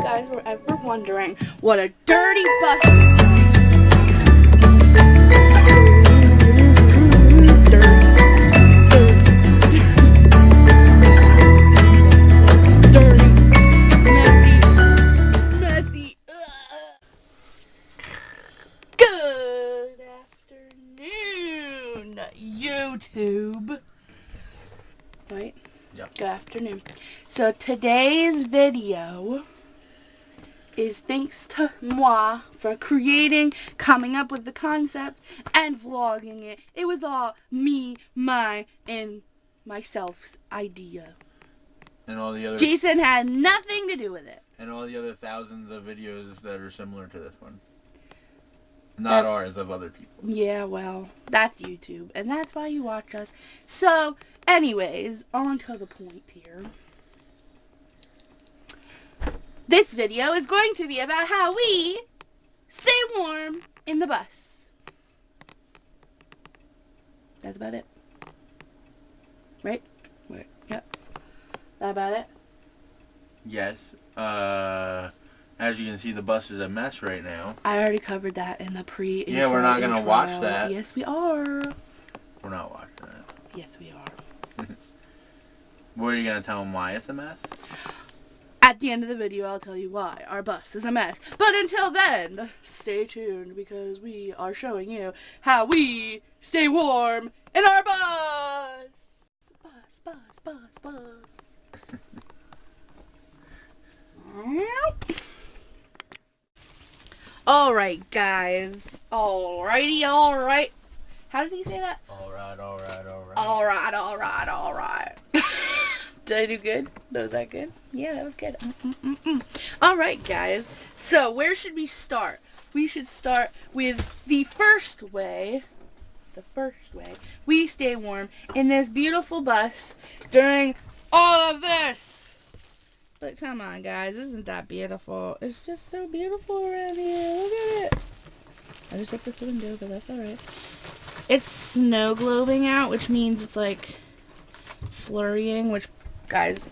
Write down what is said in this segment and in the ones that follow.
guys were ever wondering what a dirty bus is like. Messy. Ugh. Good afternoon, YouTube. Right? Yep. Good afternoon. So today's video is thanks to moi for coming up with the concept and vlogging it. It was all me, and myself's idea. And all the other Jason had nothing to do with it. and all the other thousands of videos that are similar to this one. Not ours, of other people. Yeah, well, that's YouTube, and that's why you watch us. So, anyways, on to the point here. This video is going to be about how we stay warm in the bus. That's about it. Right? Yep. That about it? Yes. As you can see, the bus is a mess right now. I already covered that in the pre-intro. Yeah, we're not going to intro. watch that. Yes, we are. We're not watching that. Yes, we are. What are you going to tell them why it's a mess? At the end of the video, I'll tell you why our bus is a mess. But until then, stay tuned because we are showing you how we stay warm in our bus. Bus. Alright, guys. Alright. How does he say that? Alright. Alright. Did I do good? Was that good? Yeah, that was good. Alright, guys. So, where should we start? We should start with the first way we stay warm in this beautiful bus during all of this. But come on, guys. Isn't that beautiful? It's just so beautiful around here. Look at it. I just hit the window, but that's alright. It's snow globing out, which means it's like flurrying, which, guys,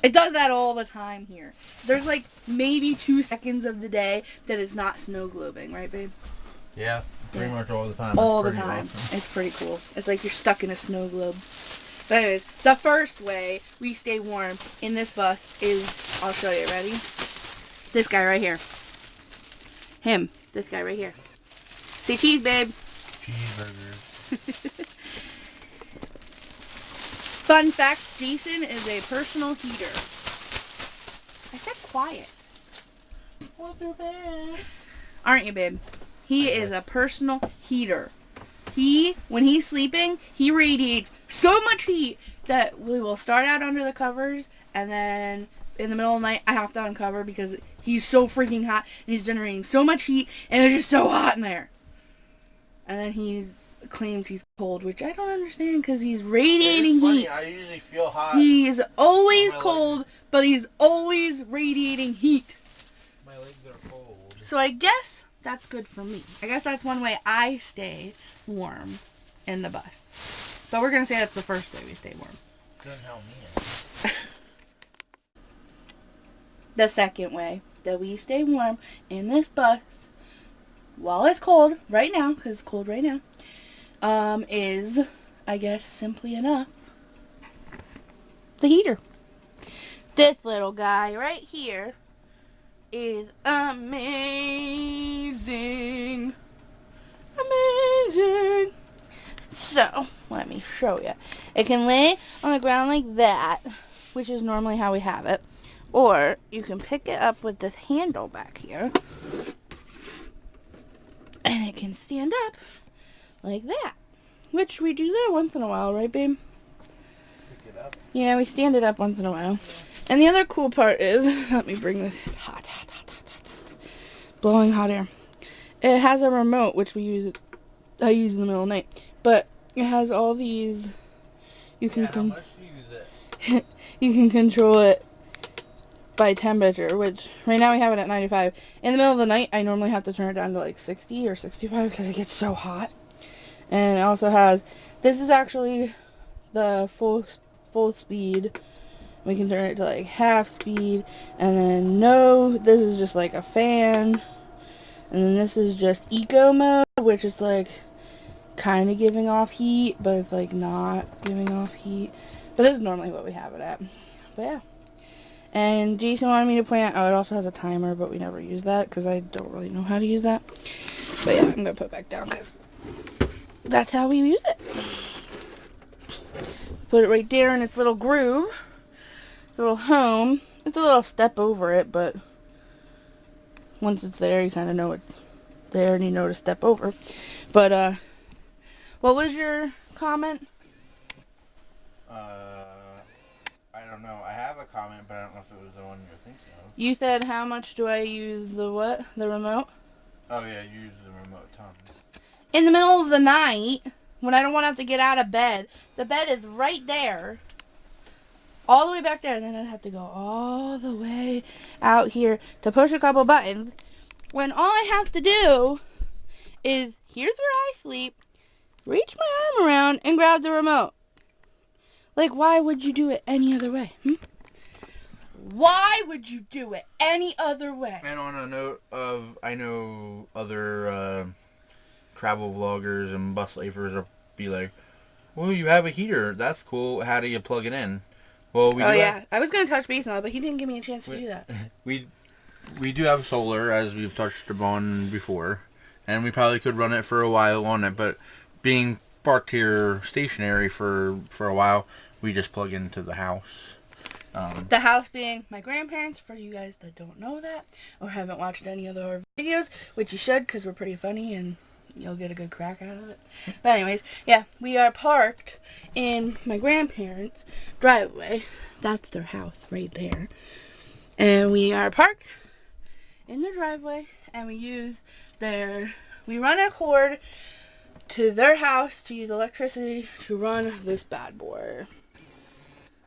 it does that all the time here. There's like maybe 2 seconds of the day that it's not snow globing, right, babe? Yeah, pretty much all the time. All the time. Awesome. It's pretty cool. It's like you're stuck in a snow globe. But anyways, the first way we stay warm in this bus is, I'll show you, ready? This guy right here. Him. This guy right here. Say cheese, babe. Cheeseburgers. Fun fact, Jason is a personal heater. I said quiet. Aren't you, babe? He is a personal heater. When he's sleeping, he radiates so much heat that we will start out under the covers, and then in the middle of the night, I have to uncover because he's so freaking hot, and he's generating so much heat, and it's just so hot in there. And then he claims he's cold, which I don't understand because he's radiating heat. I usually feel hot. He's always cold, but he's always radiating heat. My legs are cold. So I guess that's good for me. I guess that's one way I stay warm in the bus. But we're going to say that's the first way we stay warm. Doesn't help me. The second way that we stay warm in this bus, while it's cold right now, because it's cold right now, is, I guess, simply enough, the heater. This little guy right here is amazing. Amazing. So, let me show you. It can lay on the ground like that, which is normally how we have it. Or, you can pick it up with this handle back here. And it can stand up like that. Which we do that once in a while, right, babe? Pick it up. Yeah, we stand it up once in a while. And the other cool part is, let me bring this, it's hot. Blowing hot air. It has a remote, which I use in the middle of the night. But it has all these, How much do you use it? you can control it by temperature, which right now we have it at 95. In the middle of the night, I normally have to turn it down to like 60 or 65 because it gets so hot. And it also has, this is actually the full speed We can turn it to like half speed. And then no, this is just like a fan. And then this is just eco mode, which is like kind of giving off heat, but it's like not giving off heat. But this is normally what we have it at. But yeah. And Jason wanted me to point out, oh, it also has a timer, but we never use that because I don't really know how to use that. But yeah, I'm going to put it back down because that's how we use it. Put it right there in its little groove. Its little home. It's a little step over it, but once it's there, you kind of know it's there and you know to step over. But, what was your comment? I don't know. I have a comment, but I don't know if it was the one you're thinking of. You said, how much do I use the what? The remote? Oh, yeah, you use the remote tons. In the middle of the night, when I don't want to have to get out of bed, the bed is right there. All the way back there. And then I'd have to go all the way out here to push a couple buttons. When all I have to do is, here's where I sleep, reach my arm around and grab the remote. Like, why would you do it any other way? Why would you do it any other way? And on a note of, I know other travel vloggers and bus lifers will be like, well, you have a heater. That's cool. How do you plug it in? Well, we I was going to touch base on it, but he didn't give me a chance to do that. We do have solar, as we've touched upon before, and we probably could run it for a while on it, but being parked here stationary for a while, we just plug into the house. The house being my grandparents, for you guys that don't know that, or haven't watched any of our videos, which you should, because we're pretty funny, and you'll get a good crack out of it. But anyways, yeah, we are parked in my grandparents' driveway. That's their house right there. And we are parked in their driveway, and we run a cord to their house to use electricity to run this bad boy.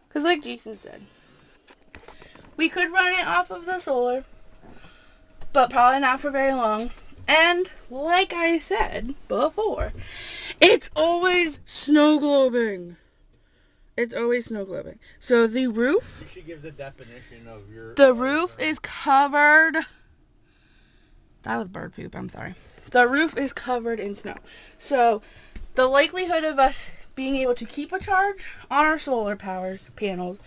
Because like Jason said, we could run it off of the solar, but probably not for very long. And like I said before, it's always snow globing. It's always snow globing. So the roof... You should give the definition of your... The roof is covered... That was bird poop, I'm sorry. The roof is covered in snow. So the likelihood of us being able to keep a charge on our solar powered panels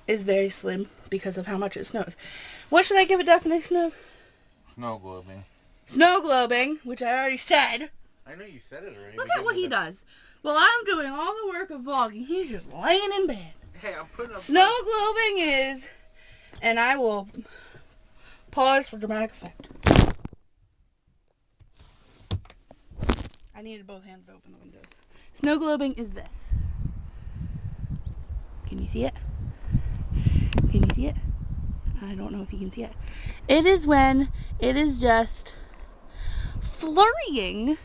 is very slim because of how much it snows. What should I give a definition of? Snow globing. Snow globing, which I already said. I know you said it already. Look at what he does. Well, I'm doing all the work of vlogging. He's just laying in bed. Hey, I'm putting up... Snow globing is... And I will pause for dramatic effect. I needed both hands to open the windows. Snow globing is this. Can you see it? Can you see it? I don't know if you can see it. It is when it is just flurrying.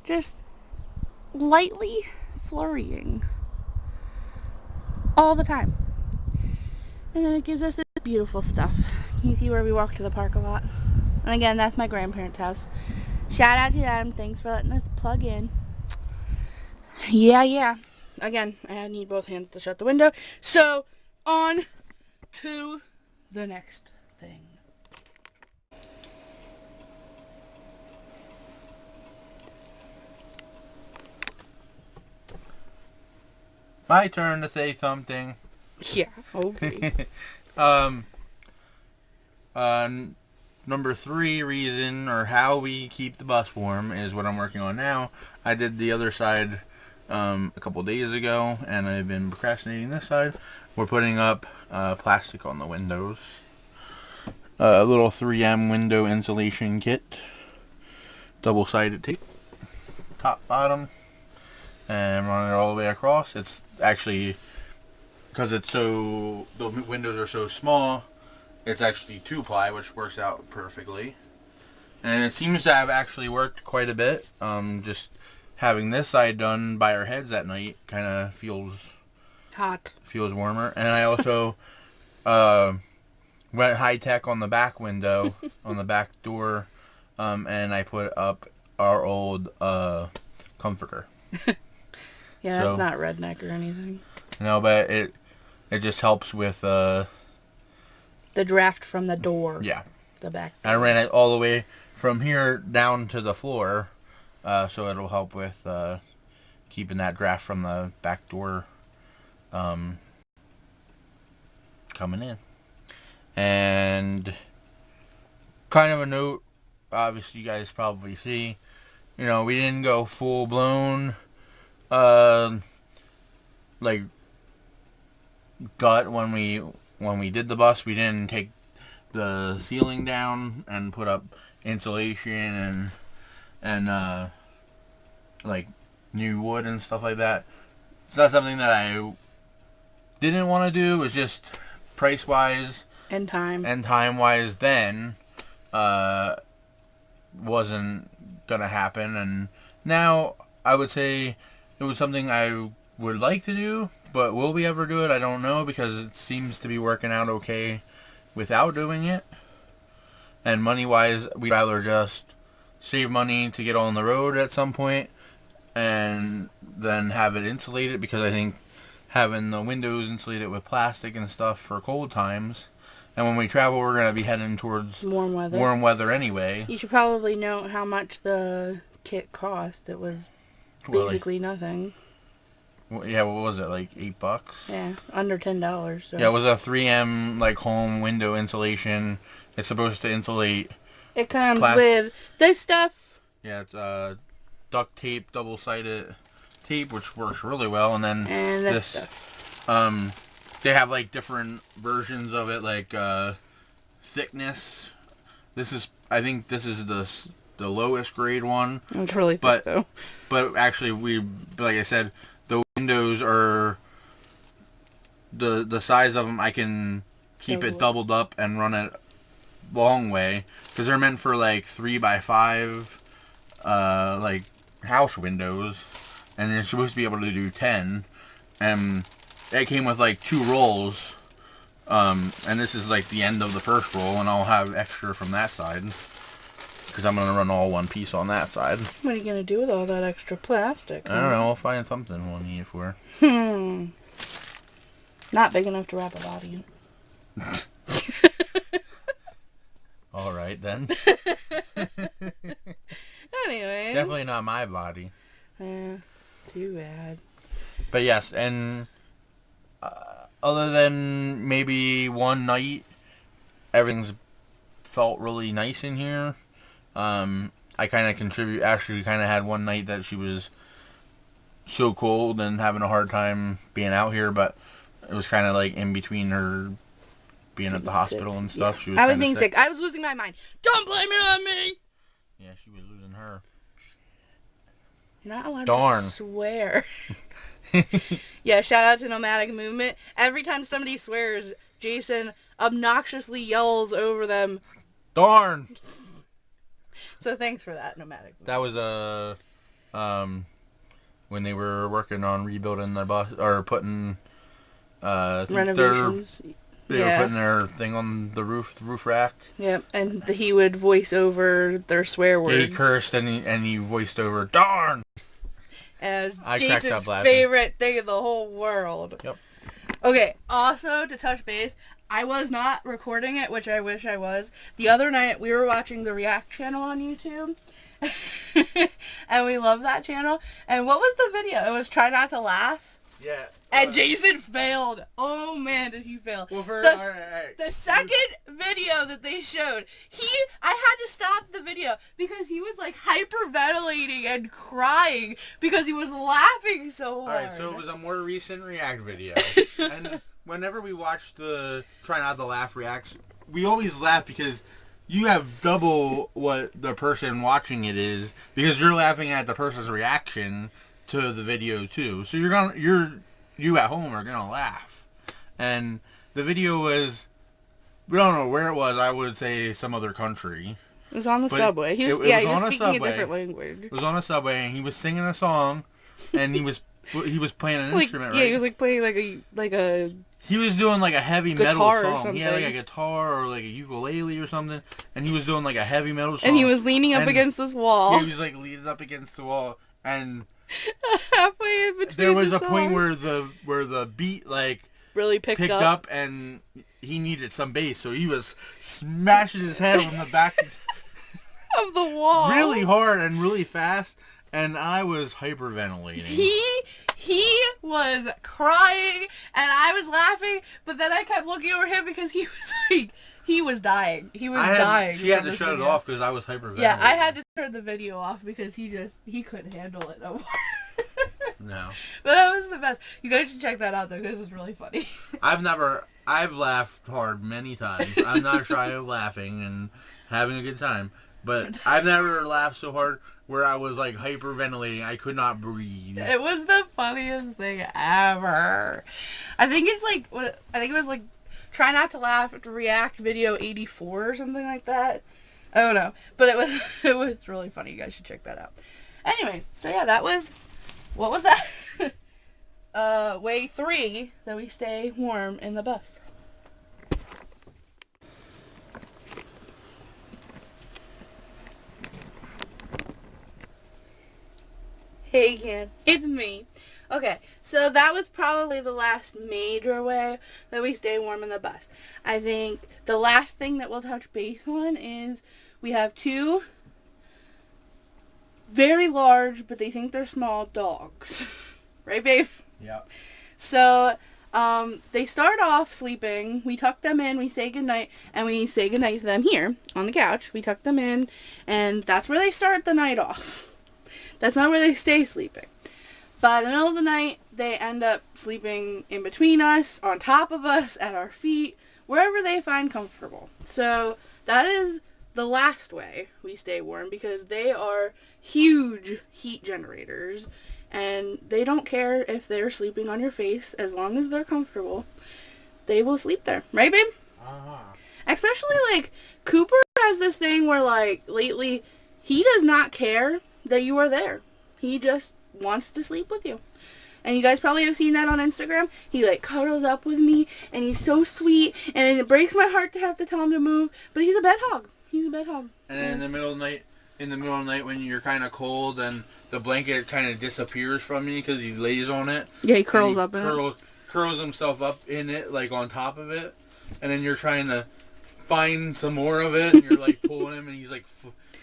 Just lightly flurrying. All the time. And then it gives us this beautiful stuff. Can you see where we walk to the park a lot? And again, that's my grandparents' house. Shout out to them. Thanks for letting us plug in. Yeah. Again, I need both hands to shut the window. So, on to the next thing. My turn to say something. Yeah, okay. Number 3 reason, or how we keep the bus warm, is what I'm working on now. I did the other side a couple days ago, and I've been procrastinating this side. We're putting up plastic on the windows. A little 3M window insulation kit. Double-sided tape. Top, bottom. And run it all the way across. It's actually, because the windows are so small, it's actually 2-ply, which works out perfectly. And it seems to have actually worked quite a bit. Just having this side done by our heads at night kind of feels hot. Feels warmer. And I also went high tech on the back window, on the back door, and I put up our old comforter. Yeah, so, that's not redneck or anything. No, but it just helps with The draft from the door. yeah. The back door. I ran it all the way from here down to the floor, so it'll help with keeping that draft from the back door coming in. And kind of a note, obviously you guys probably see, we didn't go full blown like gut when we did the bus. We didn't take the ceiling down and put up insulation and like new wood and stuff like that. It's not something that I didn't want to do. It was just price wise and time wise then wasn't gonna happen. And now I would say it was something I would like to do, but will we ever do it? I don't know, because it seems to be working out okay without doing it. And money wise, we'd rather just save money to get on the road at some point and then have it insulated, because I think having the windows insulated with plastic and stuff for cold times, and when we travel we're going to be heading towards warm weather anyway. You should probably note how much the kit cost. It was basically nothing. Yeah, what was it, like $8? Yeah, under $10. So. Yeah, it was a 3M like home window insulation. It's supposed to insulate. It comes with this stuff. Yeah, it's duct tape, double-sided tape, which works really well, and then this stuff. They have like different versions of it, like thickness. I think this is the lowest grade one. It's really thick though. But actually, like I said, the windows are the size of them. I can keep it doubled up and run it long way, because they're meant for like 3x5 like house windows, and you're supposed to be able to do 10. And it came with like 2 rolls, and this is like the end of the first roll, and I'll have extra from that side, because I'm going to run all one piece on that side. What are you going to do with all that extra plastic? I don't know. I'll find something we'll need it for. Not big enough to wrap a body in. All right, then. Anyway. Definitely not my body. Yeah, too bad. But yes, and other than maybe one night, everything's felt really nice in here. I kind of contribute. Ashley kind of had one night that she was so cold and having a hard time being out here, but it was kind of like in between her being at the hospital and stuff. Yeah. She was I was being sick. I was losing my mind. Don't blame it on me! Yeah, she was losing her. You're not allowed to swear. Yeah, shout out to Nomadic Movement. Every time somebody swears, Jason obnoxiously yells over them. Darn! So thanks for that, Nomadic Movement. That was when they were working on rebuilding their bus, or putting renovations. They were putting their thing on the roof rack. Yep, and he would voice over their swear words. Yeah, he cursed and he voiced over, darn! As Jason's favorite thing in the whole world. Yep. Okay, also to touch base, I was not recording it, which I wish I was. The other night, we were watching the React channel on YouTube. And we love that channel. And what was the video? It was Try Not to Laugh. Yeah. And Jason failed. Oh man, did he fail. Well, the second video that they showed, I had to stop the video because he was like hyperventilating and crying because he was laughing so hard. Alright, so it was a more recent React video. And whenever we watch the Try Not to Laugh reacts, we always laugh because you have double what the person watching it is, because you're laughing at the person's reaction to the video too. So you at home are gonna laugh. And the video was, we don't know where it was. I would say some other country. It was on the subway. He was speaking a different language. It was on a subway, and he was singing a song, and he was playing an instrument, right? Yeah, he was like playing like a. He was doing like a heavy metal song. He had like a guitar or like a ukulele or something, and he was doing like a heavy metal song. And he was leaning up against this wall. Yeah, he was like leaning up against the wall, and halfway in between there was a point where the beat like really picked up. And he needed some base, so he was smashing his head on the back of the wall really hard and really fast, and I was hyperventilating. He was crying and I was laughing, but then I kept looking over him because he was like, he was dying. He was dying. She had to shut it off because I was hyperventilating. Yeah, I had to turn the video off because he couldn't handle it no more. No. But that was the best. You guys should check that out though because it's really funny. I've laughed hard many times. I'm not shy of laughing and having a good time. But I've never laughed so hard where I was like hyperventilating. I could not breathe. It was the funniest thing ever. I think it was like Try Not to Laugh to React video 84 or something like that. I don't know. But it was really funny. You guys should check that out. Anyways, so yeah, what was that? Way 3 that we stay warm in the bus. Hey again, it's me. Okay, so that was probably the last major way that we stay warm in the bus. I think the last thing that we'll touch base on is we have 2 very large, but they think they're small dogs. Right, babe? Yeah. So, they start off sleeping. We tuck them in, we say goodnight, and we say goodnight to them here on the couch. We tuck them in, and that's where they start the night off. That's not where they stay sleeping. By the middle of the night, they end up sleeping in between us, on top of us, at our feet, wherever they find comfortable. So that is the last way we stay warm because they are huge heat generators and they don't care if they're sleeping on your face as long as they're comfortable. They will sleep there. Right, babe? Uh-huh. Especially, like, Cooper has this thing where, like, lately, he does not care that you are there. He just wants to sleep with you. And you guys probably have seen that on Instagram. He like cuddles up with me and he's so sweet and it breaks my heart to have to tell him to move, but he's a bed hog. He's a bed hog. And then in the middle of the night when you're kind of cold and the blanket kind of disappears from you because he lays on it. Yeah, he curls up in it. Curls himself up in it, like on top of it. And then you're trying to find some more of it and you're like pulling him and he's like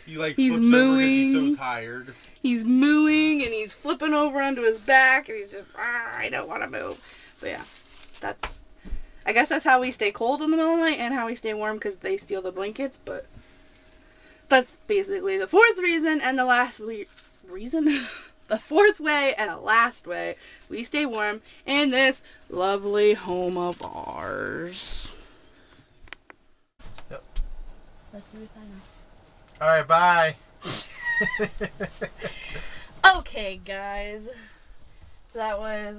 he's flips mooing. Over 'cause he's so tired. He's mooing and he's flipping over onto his back and he's just, I don't want to move. But yeah, I guess that's how we stay cold in the middle of the night and how we stay warm because they steal the blankets. But that's basically the 4th reason and the last reason. The 4th way and the last way we stay warm in this lovely home of ours. Yep. Let's do it final. All right, bye. Okay, guys. So that was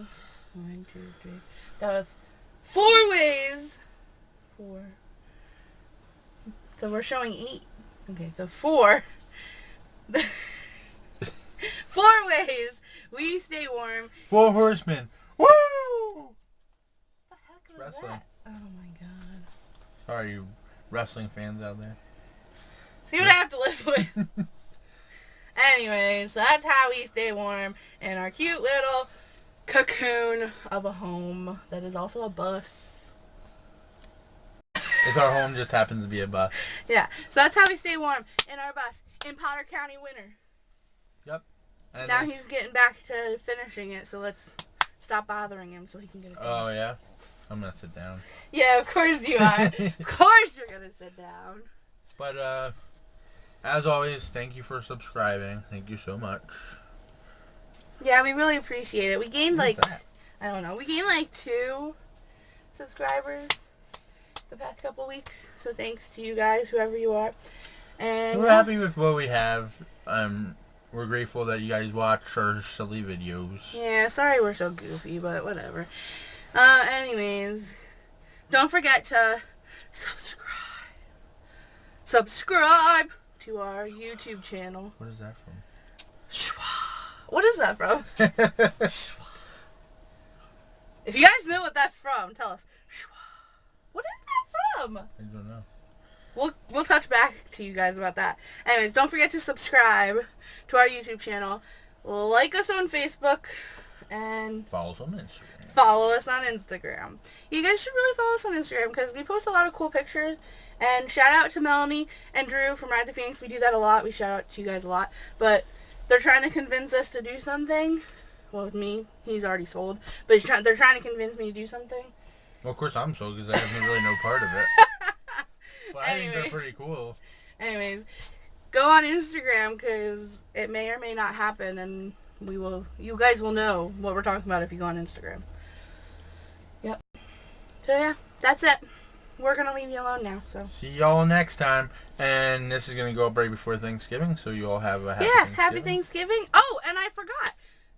1, 2, 3. That was 4 ways. 4. So we're showing 8. Okay, so 4. 4 ways we stay warm. 4 horsemen. Woo! What the heck was wrestling. That? Oh my god. Sorry, you wrestling fans out there. See what I have to live with. Anyways, that's how we stay warm in our cute little cocoon of a home that is also a bus. It's our home, just happens to be a bus. Yeah, so that's how we stay warm in our bus in Potter County winter. Yep. And now he's getting back to finishing it, so let's stop bothering him so he can get it done. Oh, yeah? I'm going to sit down. Yeah, of course you are. Of course you're going to sit down. But, as always, thank you for subscribing. Thank you so much. Yeah, we really appreciate it. We gained we gained like 2 subscribers the past couple weeks. So thanks to you guys, whoever you are. And we're happy with what we have. We're grateful that you guys watch our silly videos. Yeah, sorry we're so goofy, but whatever. Anyways, don't forget to subscribe to our YouTube channel. What is that from? What is that from? If you guys know what that's from, tell us. What is that from? I don't know. We'll touch back to you guys about that. Anyways, don't forget to subscribe to our YouTube channel. Like us on Facebook and follow us on Instagram. follow us on Instagram. You guys should really follow us on Instagram because we post a lot of cool pictures. And shout out to Melanie and Drew from Ride the Phoenix. We do that a lot. We shout out to you guys a lot. But they're trying to convince us to do something. Well, with me, he's already sold. But they're trying to convince me to do something. Well, of course I'm sold because I have really no part of it. But I think they're pretty cool. Anyways, go on Instagram because it may or may not happen. And you guys will know what we're talking about if you go on Instagram. Yep. So, yeah, that's it. We're going to leave you alone now, so. See y'all next time. And this is going to go up right before Thanksgiving, so you all have a happy Thanksgiving. Happy Thanksgiving. Oh, and I forgot.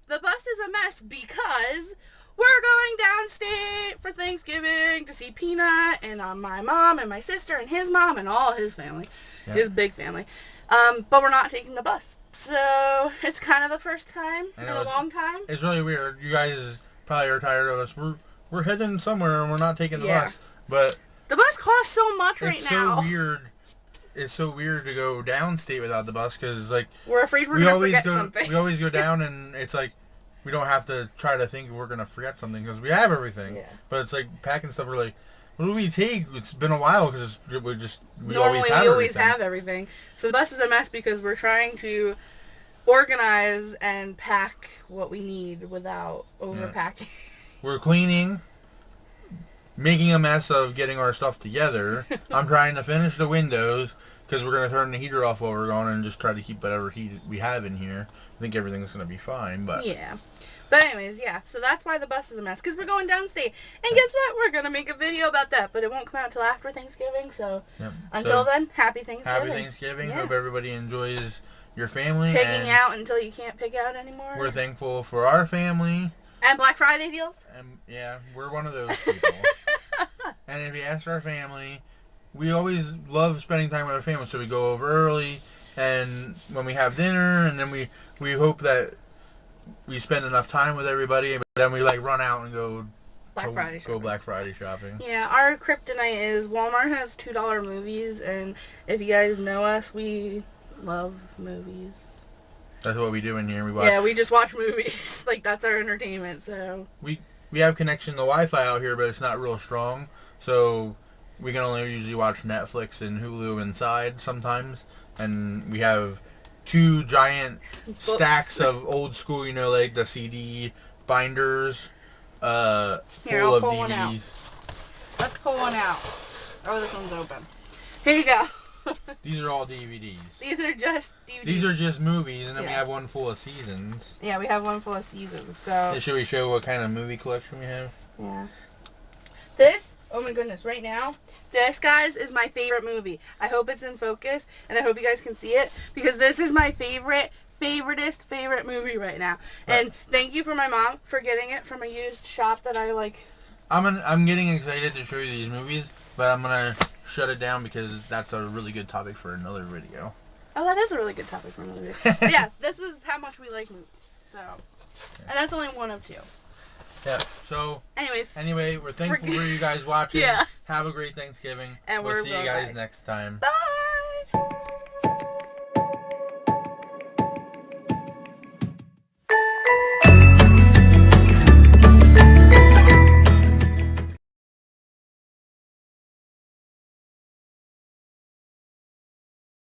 The bus is a mess because we're going downstate for Thanksgiving to see Peanut and my mom and my sister and his mom and all his family. Yeah. His big family. But we're not taking the bus. So, it's kind of the first time in a long time. It's really weird. You guys probably are tired of us. We're heading somewhere and we're not taking the bus. But the bus costs so much right now. It's so weird. It's so weird to go downstate without the bus because, like, we're afraid we're going to forget something. We always go down and it's like we don't have to try to think we're going to forget something because we have everything. Yeah. But it's like packing stuff. We're like, what do we take? It's been a while because we always have everything. So the bus is a mess because we're trying to organize and pack what we need without overpacking. Yeah. We're cleaning. Making a mess of getting our stuff together. I'm trying to finish the windows because we're going to turn the heater off while we're going and just try to keep whatever heat we have in here. I think everything's going to be fine, but... Yeah. But anyways, yeah. So that's why the bus is a mess because we're going downstate. And guess what? We're going to make a video about that, but it won't come out until after Thanksgiving. So until then, happy Thanksgiving. Happy Thanksgiving. Yeah. Hope everybody enjoys your family. Picking out until you can't pick out anymore. We're thankful for our family. And Black Friday deals. And yeah, we're one of those people. And if you ask our family, we always love spending time with our family, so we go over early, and when we have dinner, and then we hope that we spend enough time with everybody, but then we like run out and go Black Friday shopping. Yeah, our kryptonite is Walmart has $2 movies, and if you guys know us, we love movies. That's what we do in here. We just watch movies. Like, that's our entertainment, so. We have connection to Wi-Fi out here, but it's not real strong. So we can only usually watch Netflix and Hulu inside sometimes. And we have 2 giant stacks of old school, like the CD binders full of DVDs. Let's pull one out. Oh, this one's open. Here you go. These are all DVDs. These are just DVDs. These are just movies, and then we have one full of seasons. Yeah, we have one full of seasons, so... Should we show what kind of movie collection we have? Yeah. This, oh my goodness, right now, this, guys, is my favorite movie. I hope it's in focus, and I hope you guys can see it, because this is my favorite movie right now. And thank you for my mom for getting it from a used shop that I like. I'm getting excited to show you these movies, but I'm going to shut it down because that's a really good topic for another video. Oh, that is a really good topic for another video. But yeah, this is how much we like movies. So, and that's only one of 2. Yeah, so anyway, we're thankful for you guys watching. Yeah. Have a great Thanksgiving. And we'll see you guys next time. Bye!